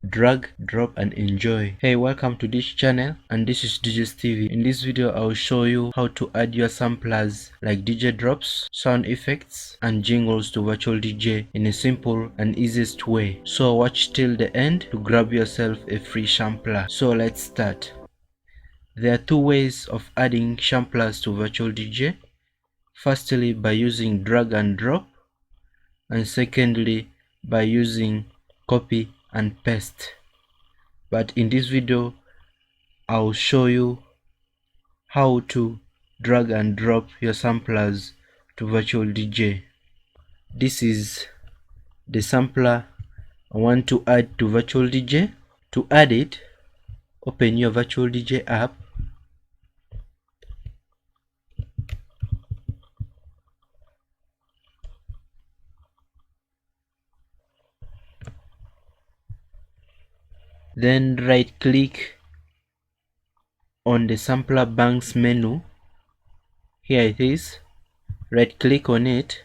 drag, drop and enjoy. Hey, welcome to this channel, and this is DJ TV. In this video I'll show you how to add your samplers like DJ drops, sound effects and jingles to Virtual DJ in a simple and easiest way. So watch till the end to grab yourself a free sampler. So let's start. There are two ways of adding samplers to Virtual DJ. Firstly, by using drag and drop, and secondly by using copy and paste. But in this video I'll show you how to drag and drop your samplers to Virtual DJ. This is the sampler I want to add to Virtual DJ. To add it, open your Virtual DJ app. Then right click on the sampler banks menu. Here it is. Right click on it.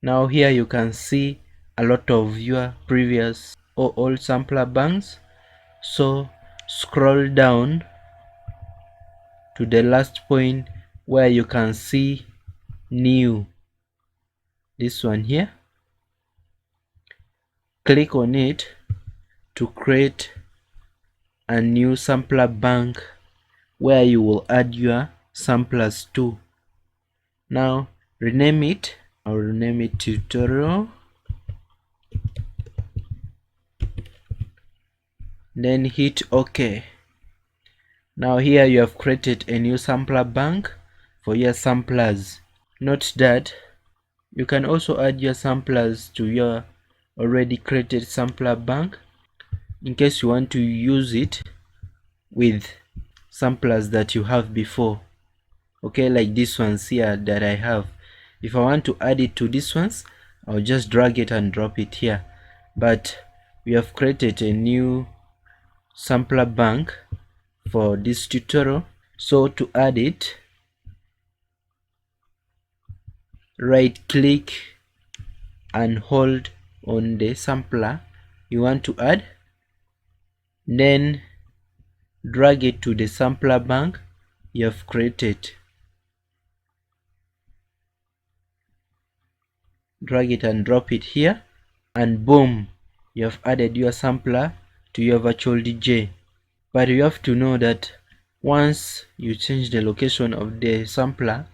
Now here you can see a lot of your previous or old sampler banks. So scroll down to the last point where you can see new, this one here. Click on it to create a new sampler bank where you will add your samplers to. Now rename it. I'll rename it tutorial. Then hit OK. Now here you have created a new sampler bank for your samplers. Note that you can also add your samplers to your already created sampler bank in case you want to use it with samplers that you have before. Okay, like this ones here that I have. If I want to add it to these ones, I'll just drag it and drop it here. But we have created a new sampler bank for this tutorial. So to add it, right click and hold on the sampler you want to add, then drag it to the sampler bank you have created. Drag it and drop it here, and boom, you have added your sampler to your Virtual DJ. But you have to know that once you change the location of the sampler,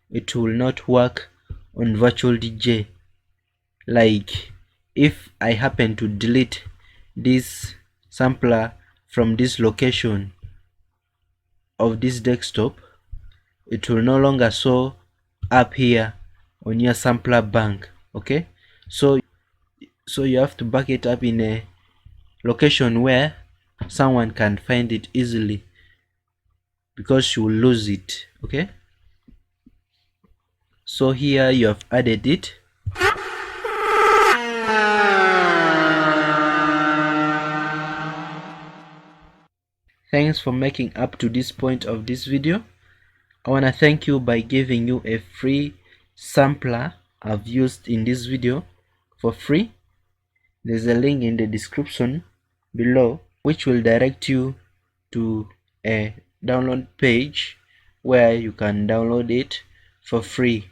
it will not work on Virtual DJ. Like if I happen to delete this sampler from this location of this desktop, it will no longer show up here on your sampler bank. Okay, so you have to back it up in a location where someone can find it easily, because you will lose it. Okay, so here you have added it. Thanks for making up to this point of this video. I want to thank you by giving you a free sampler I've used in this video for free. There's a link in the description below which will direct you to a download page where you can download it for free.